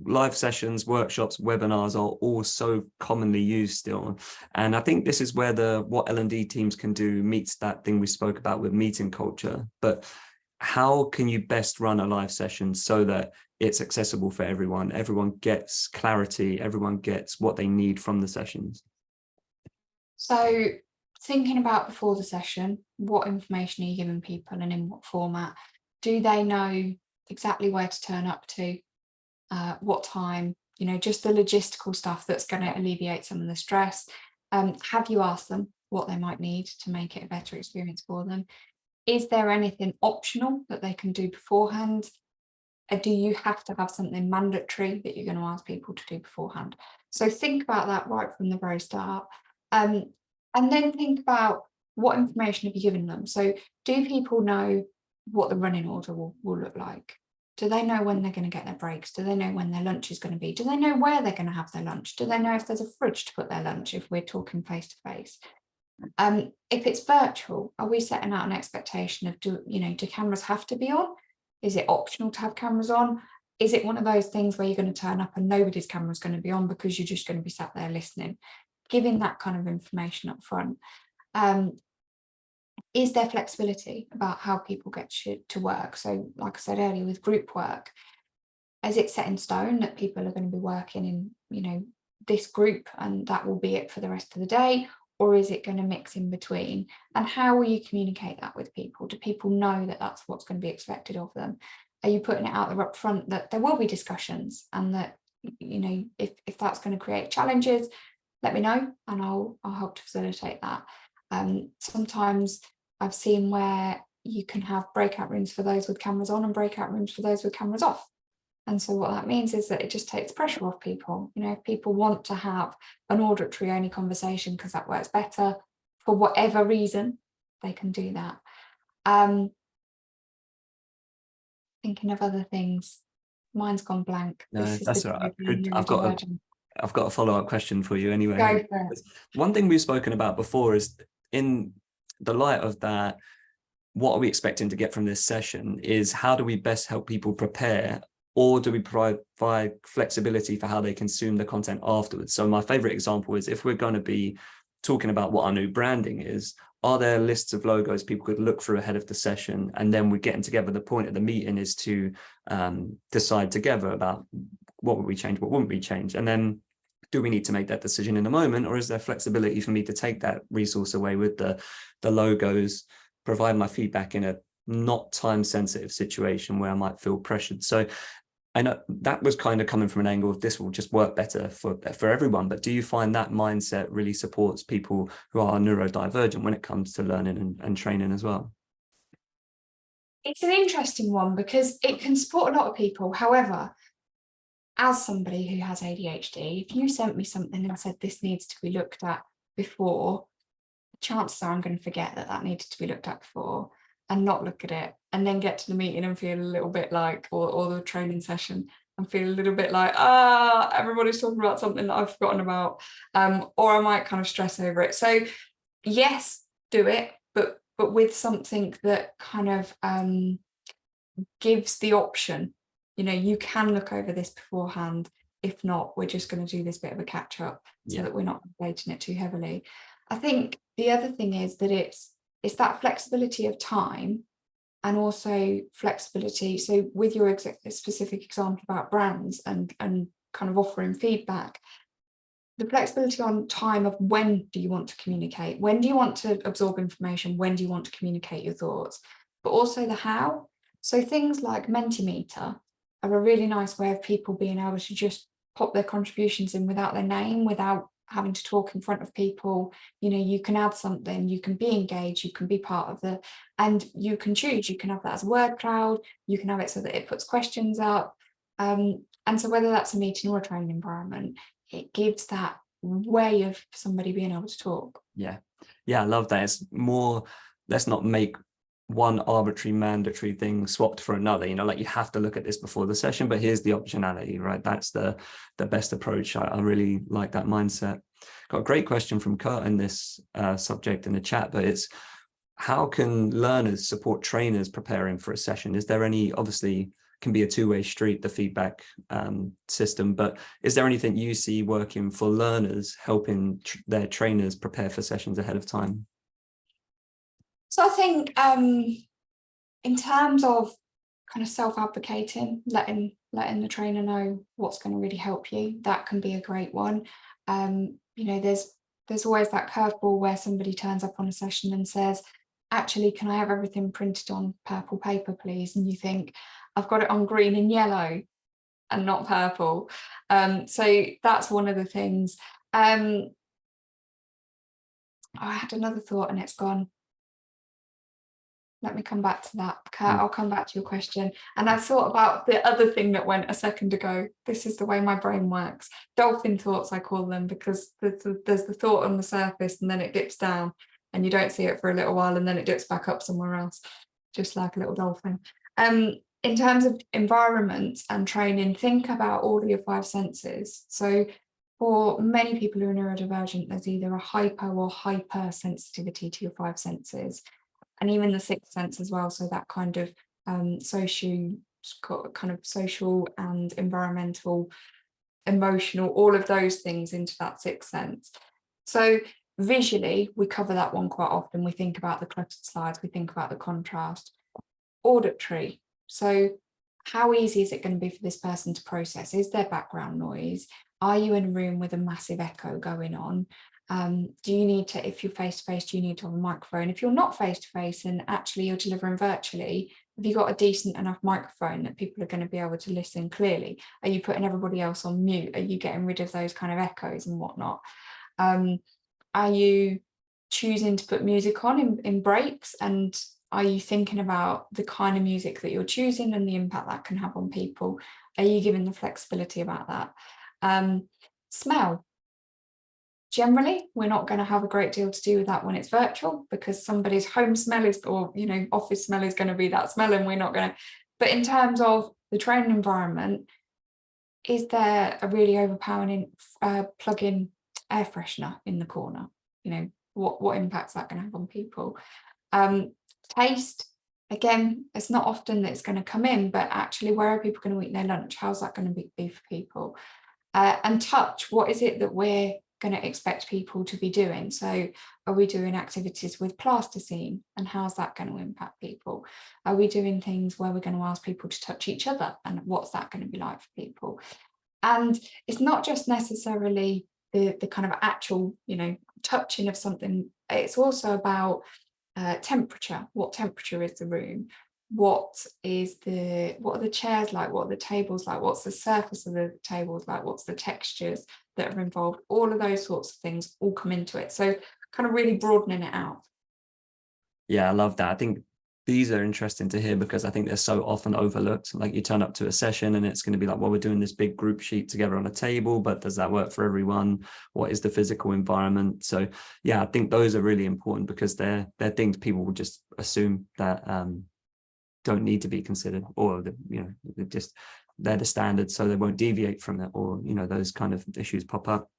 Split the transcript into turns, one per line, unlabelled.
live sessions, workshops, webinars are all so commonly used still. And I think this is where what L&D teams can do meets that thing we spoke about with meeting culture. But how can you best run a live session so that it's accessible for everyone? Everyone gets clarity, everyone gets what they need from the sessions.
So thinking about before the session, what information are you giving people and in what format? Do they know exactly where to turn up to, what time, just the logistical stuff that's going to alleviate some of the stress? Have you asked them what they might need to make it a better experience for them? Is there anything optional that they can do beforehand? Do you have to have something mandatory that you're going to ask people to do beforehand? So think about that right from the very start. And then think about what information have you given them? So do people know what the running order will look like? Do they know when they're going to get their breaks? Do they know when their lunch is going to be? Do they know where they're going to have their lunch? Do they know if there's a fridge to put their lunch if we're talking face to face? If it's virtual, are we setting out an expectation of do cameras have to be on? Is it optional to have cameras on? Is it one of those things where you're going to turn up and nobody's camera is going to be on because you're just going to be sat there listening? Giving that kind of information up front. Is there flexibility about how people get to work? So like I said earlier, with group work, is it set in stone that people are going to be working in, this group and that will be it for the rest of the day? Or is it going to mix in between? And how will you communicate that with people? Do people know that that's what's going to be expected of them? Are you putting it out there up front that there will be discussions and that, if that's going to create challenges, let me know and I'll help to facilitate that. Sometimes I've seen where you can have breakout rooms for those with cameras on and breakout rooms for those with cameras off. And so what that means is that it just takes pressure off people. If people want to have an auditory only conversation because that works better for whatever reason, they can do that. Thinking of other things. Mine's gone blank.
No, that's all right. Good. I've got a follow-up question for you anyway.
Go for it.
One thing we've spoken about before is, in the light of that, what are we expecting to get from this session is how do we best help people prepare, or do we provide flexibility for how they consume the content afterwards? So my favorite example is if we're going to be talking about what our new branding is, are there lists of logos people could look through ahead of the session, and then we're getting together? The point of the meeting is to decide together about what would we change, what wouldn't we change, and then do we need to make that decision in the moment, or is there flexibility for me to take that resource away with the logos, provide my feedback in a not time sensitive situation where I might feel pressured? So I know that was kind of coming from an angle of this will just work better for everyone, but do you find that mindset really supports people who are neurodivergent when it comes to learning and training as well?
It's an interesting one because it can support a lot of people. However, as somebody who has ADHD, if you sent me something and said this needs to be looked at before, chances are I'm going to forget that needed to be looked at before and not look at it, and then get to the meeting and feel a little bit like, or the training session, and feel a little bit like, everybody's talking about something that I've forgotten about, or I might kind of stress over it. So yes, do it, but with something that kind of gives the option. You can look over this beforehand. If not, we're just going to do this bit of a catch up so that we're not weighting it too heavily. I think the other thing is that it's that flexibility of time, and also flexibility. So with your specific example about brands and kind of offering feedback, the flexibility on time of when do you want to communicate, when do you want to absorb information, when do you want to communicate your thoughts, but also the how. So things like Mentimeter are a really nice way of people being able to just pop their contributions in without their name, without having to talk in front of people. You can add something, you can be engaged, you can be part of and you can choose, you can have that as a word cloud, you can have it so that it puts questions up. And so whether that's a meeting or a training environment, it gives that way of somebody being able to talk.
Yeah, I love that. It's more, let's not make one arbitrary mandatory thing swapped for another, like you have to look at this before the session, but here's the optionality, right? That's the best approach. I really like that mindset. Got a great question from Kurt in this subject in the chat, but it's how can learners support trainers preparing for a session? Is there any, obviously can be a two-way street, the feedback system. But is there anything you see working for learners, helping their trainers prepare for sessions ahead of time?
So I think in terms of kind of self-advocating, letting the trainer know what's going to really help you, that can be a great one. There's always that curveball where somebody turns up on a session and says, actually, can I have everything printed on purple paper, please? And you think, I've got it on green and yellow and not purple. So that's one of the things. I had another thought and it's gone. Let me come back to that. I'll come back to your question. And I thought about the other thing that went a second ago. This is the way my brain works. Dolphin thoughts, I call them, because there's the thought on the surface and then it dips down and you don't see it for a little while and then it dips back up somewhere else, just like a little dolphin. In terms of environment and training, think about all of your 5 senses. So for many people who are neurodivergent, there's either a hyper or hyper sensitivity to your 5 senses. And even the 6th sense as well, so that kind of social and environmental, emotional, all of those things into that 6th sense. So visually, we cover that one quite often. We think about the cluttered slides, we think about the contrast. Auditory, so how easy is it going to be for this person to process? Is there background noise? Are you in a room with a massive echo going on? Do you need to, if you're face-to-face, do you need to have a microphone? If you're not face-to-face and actually you're delivering virtually, have you got a decent enough microphone that people are going to be able to listen clearly? Are you putting everybody else on mute? Are you getting rid of those kind of echoes and whatnot? Are you choosing to put music on in breaks? And are you thinking about the kind of music that you're choosing and the impact that can have on people? Are you giving the flexibility about that? Smell. Generally, we're not going to have a great deal to do with that when it's virtual, because somebody's home smell is, or office smell is going to be that smell, and we're not going to. But in terms of the training environment, is there a really overpowering plug-in air freshener in the corner? What impact's that going to have on people? Taste, again, it's not often that it's going to come in, but actually, where are people going to eat their lunch? How's that going to be for people? And touch, what is it that we're going to expect people to be doing? So are we doing activities with plasticine, and how's that going to impact people? Are we doing things where we're going to ask people to touch each other, and what's that going to be like for people? And it's not just necessarily the kind of actual touching of something. It's also about temperature. What temperature is the room? What are the chairs like? What are the tables like? What's the surface of the tables like? What's the textures that are involved? All of those sorts of things all come into it. So kind of really broadening it out.
Yeah, I love that. I think these are interesting to hear because I think they're so often overlooked. Like you turn up to a session and it's going to be like, well, we're doing this big group sheet together on a table, but does that work for everyone? What is the physical environment? So yeah, I think those are really important because they're things people will just assume that don't need to be considered, or they're the standard, so they won't deviate from it, or those kind of issues pop up.